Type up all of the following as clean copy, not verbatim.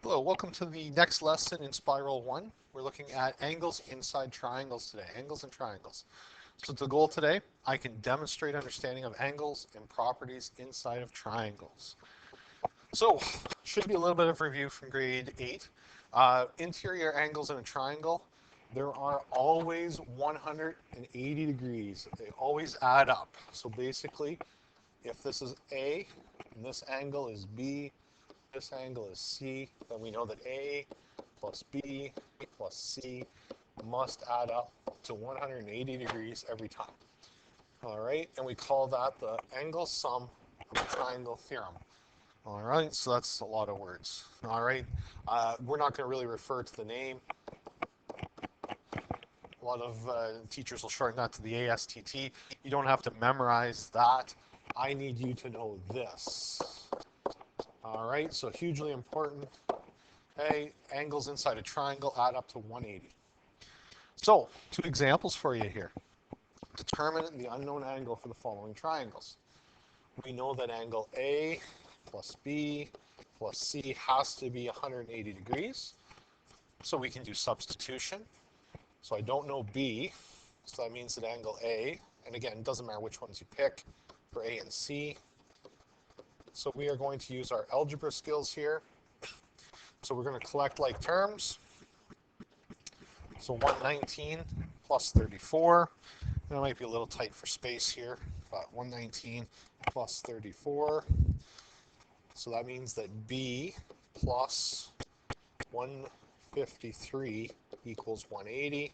Hello, welcome to the next lesson in Spiral 1. We're looking at angles inside triangles today, angles and triangles. So the goal today, I can demonstrate understanding of angles and properties inside of triangles. So, should be a little bit of review from grade 8. Interior angles in a triangle, there are always 180 degrees. They always add up. So basically, if this is A and this angle is B, this angle is C, then we know that A plus B plus C must add up to 180 degrees every time. All right, and we call that the angle sum of the triangle theorem. All right, so that's a lot of words. All right, we're not going to really refer to the name. A lot of teachers will shorten that to the ASTT. You don't have to memorize that. I need you to know this. All right, so hugely important. Okay, angles inside a triangle add up to 180. So, two examples for you here. Determine the unknown angle for the following triangles. We know that angle A plus B plus C has to be 180 degrees. So we can do substitution. So I don't know B, so that means that angle A, and again, it doesn't matter which ones you pick for A and C. So we are going to use our algebra skills here. So we're going to collect like terms. So 119 plus 34. It might be a little tight for space here, but 119 plus 34. So that means that B plus 153 equals 180.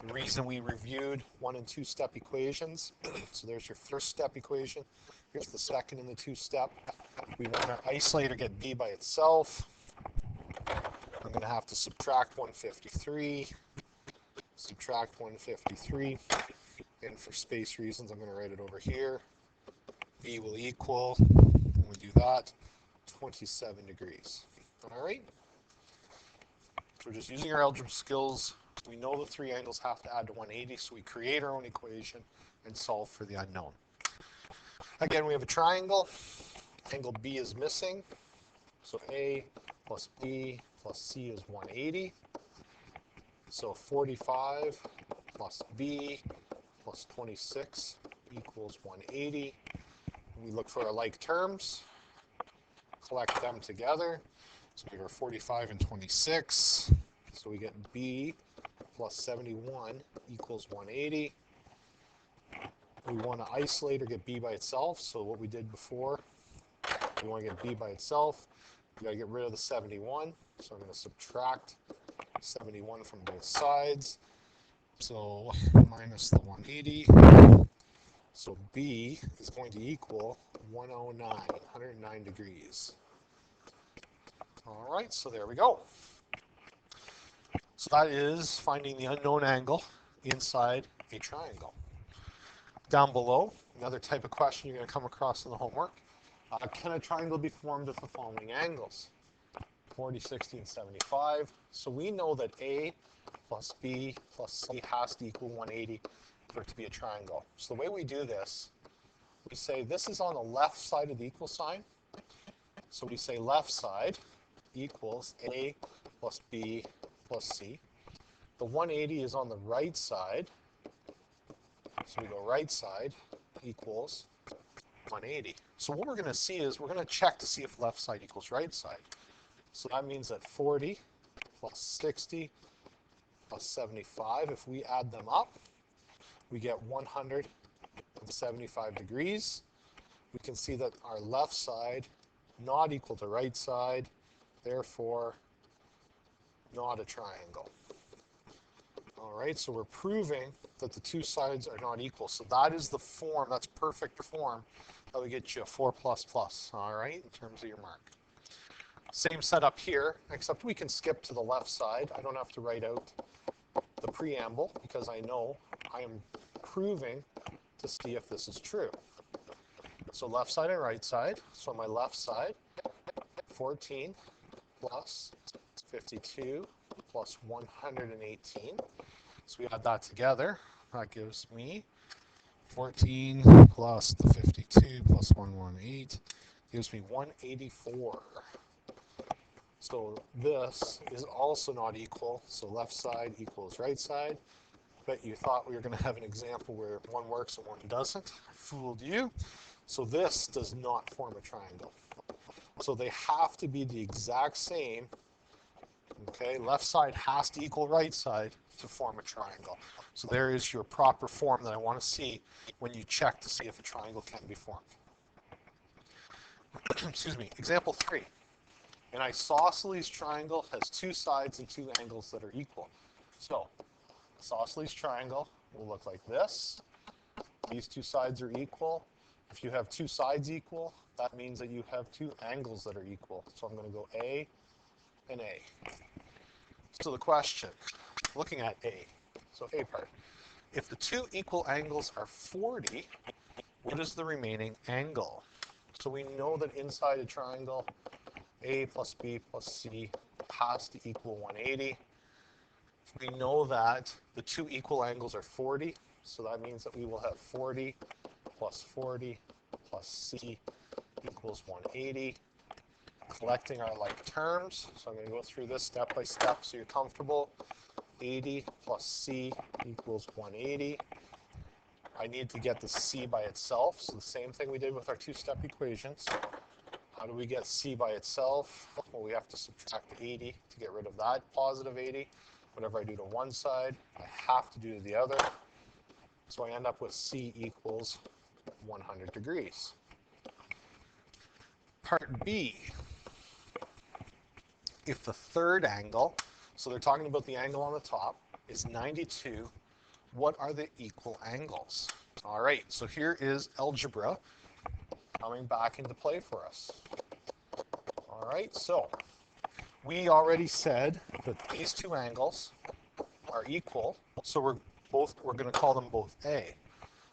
The reason we reviewed 1 and 2 step equations. So there's your first step equation. Here's the second in the 2-step. We want to isolate or get B by itself. I'm going to have to subtract 153. Subtract 153. And for space reasons, I'm going to write it over here. B will equal, when we do that, 27 degrees. All right? So we're just using our algebra skills. We know the three angles have to add to 180, so we create our own equation and solve for the unknown. Again, we have a triangle. Angle B is missing. So A plus B plus C is 180. So 45 plus B plus 26 equals 180. We look for our like terms, collect them together. So we have 45 and 26. So we get B plus 71 equals 180. We want to isolate or get B by itself. So what we did before, we want to get B by itself. We got to get rid of the 71. So I'm going to subtract 71 from both sides. So minus the 180. So B is going to equal 109 degrees. All right, so there we go. So that is finding the unknown angle inside a triangle. Down below, another type of question you're going to come across in the homework. Can a triangle be formed with the following angles? 40, 60, and 75. So we know that A plus B plus C has to equal 180 for it to be a triangle. So the way we do this, we say this is on the left side of the equal sign. So we say left side equals A plus B plus C. The 180 is on the right side. So we go right side equals 180. So what we're going to see is we're going to check to see if left side equals right side. So that means that 40 plus 60 plus 75, if we add them up, we get 175 degrees. We can see that our left side not equal to right side, therefore not a triangle. All right, so we're proving that the two sides are not equal. So that is the form, that's perfect form, that would get you a 4++, all right, in terms of your mark. Same setup here, except we can skip to the left side. I don't have to write out the preamble because I know I am proving to see if this is true. So left side and right side. So on my left side, 14 plus 52 plus 118. So we add that together. That gives me 14 plus the 52 plus 118 gives me 184. So this is also not equal. So left side equals right side. Bet you thought we were going to have an example where one works and one doesn't. Fooled you. So this does not form a triangle. So they have to be the exact same. Okay, left side has to equal right side to form a triangle. So there is your proper form that I want to see when you check to see if a triangle can be formed. Excuse me. Example 3. An isosceles triangle has two sides and two angles that are equal. So, isosceles triangle will look like this. These two sides are equal. If you have two sides equal, that means that you have two angles that are equal. So I'm going to go A and A. So the question, looking at A, so A part. If the two equal angles are 40, what is the remaining angle? So we know that inside a triangle, A plus B plus C has to equal 180. We know that the two equal angles are 40, so that means that we will have 40 plus C equals 180. Collecting our like terms, so I'm going to go through this step by step so you're comfortable. 80 plus C equals 180. I need to get the C by itself, so the same thing we did with our two-step equations. How do we get C by itself? Well, we have to subtract 80 to get rid of that positive 80. Whatever I do to one side, I have to do to the other. So I end up with C equals 100 degrees. Part B. If the third angle, so they're talking about the angle on the top, is 92, what are the equal angles? All right, so here is algebra coming back into play for us. All right, so we already said that these two angles are equal, so we're going to call them both A.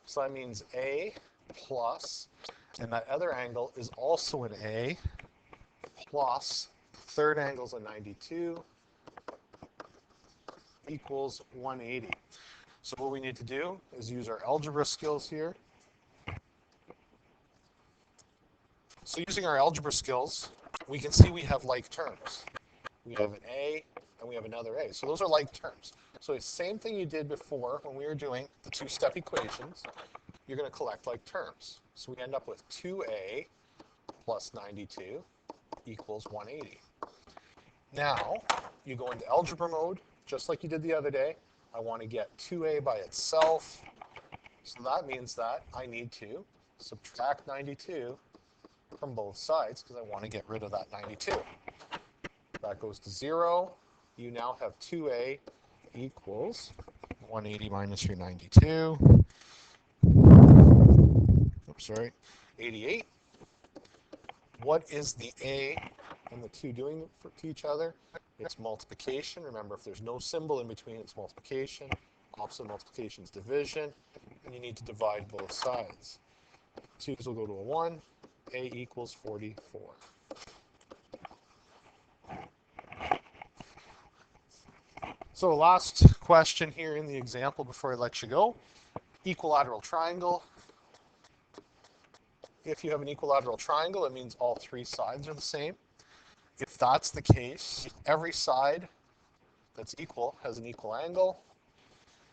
So that means A plus, and that other angle is also an A, plus third angle is a 92 equals 180. So what we need to do is use our algebra skills here. So using our algebra skills, we can see we have like terms. We have an A and we have another A. So those are like terms. So it's the same thing you did before when we were doing the two-step equations. You're going to collect like terms. So we end up with 2A plus 92 equals 180. Now, you go into algebra mode, just like you did the other day. I want to get 2A by itself. So that means that I need to subtract 92 from both sides because I want to get rid of that 92. That goes to 0. You now have 2A equals 180 minus your 92. Oops, sorry. 88. What is the A and the 2 doing to each other? It's multiplication. Remember, if there's no symbol in between, it's multiplication. Opposite multiplication is division. And you need to divide both sides. 2's will go to a 1. A equals 44. So last question here in the example before I let you go. Equilateral triangle. If you have an equilateral triangle, it means all three sides are the same. If that's the case, every side that's equal has an equal angle.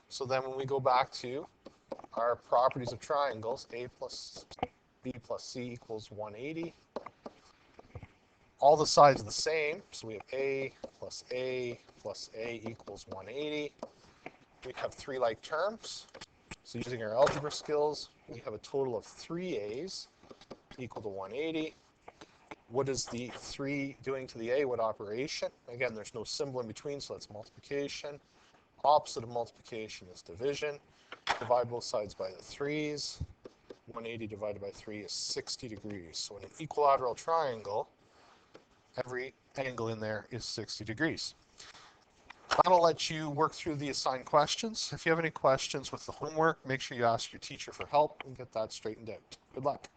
So then when we go back to our properties of triangles, A plus B plus C equals 180. All the sides are the same, so we have A plus A plus A equals 180. We have three like terms. So using our algebra skills, we have a total of 3 A's equal to 180. What is the 3 doing to the A? What operation? Again, there's no symbol in between, so that's multiplication. Opposite of multiplication is division. Divide both sides by the 3's. 180 divided by 3 is 60 degrees. So in an equilateral triangle, every angle in there is 60 degrees. That'll let you work through the assigned questions. If you have any questions with the homework, make sure you ask your teacher for help and get that straightened out. Good luck.